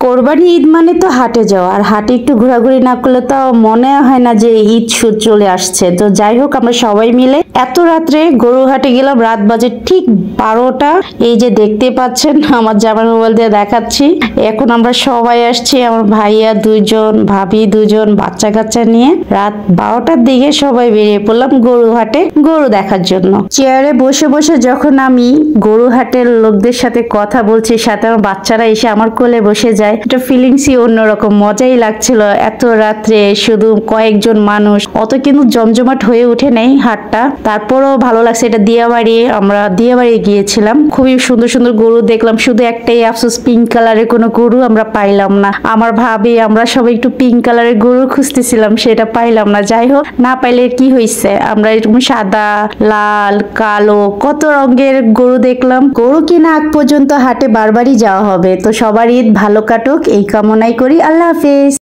কোরবানি ঈদ মানে তো হাটে যাওয়া, আর হাটে একটু ঘোরাঘুরি না করলে তো মনে হয় না যে ঈদ সুদ চলে আসছে। তো যাই হোক, আমরা সবাই মিলে এত রাত্রে গরু হাটে গেলাম। রাত বাজে ঠিক 12টা। এই যে দেখতে পাচ্ছেন, আমার জামার মোবাইল দিয়ে দেখাচ্ছি। এখন আমরা সবাই আসছি, আমার ভাইয়া দুজন, ভাবি দুজন, বাচ্চা কাচ্চা নিয়ে রাত 12টার দিকে সবাই বেরিয়ে পড়লাম গরু হাটে গরু দেখার জন্য। চেয়ারে বসে বসে যখন আমি গরু হাটের লোকদের সাথে কথা বলছি, সাথে আমার বাচ্চারা এসে আমার কোলে বসে যায়, এটা ফিলিংসই অন্যরকম, মজাই লাগছিল। এত রাত্রে শুধু কয়েকজন মানুষ, অত কিন্তু জমজমাট হয়ে উঠে নেই হাটটা, তারপরও ভালো লাগছে। এটা দিয়াবাড়ি, আমরা দিয়াবাড়ি গিয়েছিলাম। খুবই সুন্দর সুন্দর গরু দেখলাম। শুধু একটাই আফসোস, পিঙ্ক কালারের কোনো গরু আমরা পাইলাম না। আমার ভাবি আমরা সবাই একটু পিঙ্ক কালারের গরু খুঁজতেছিলাম, সেটা পাইলাম না। যাই হোক, না পাইলে কি হয়েছে, আমরা এরকম সাদা, লাল, কালো কত রঙের গরু দেখলাম। গরু কিনা আগ পর্যন্ত হাটে বারবারই যাওয়া হবে। তো সবার ঈদ ভালো কাটুক এই কামনাই করি। আল্লাহ হাফেজ।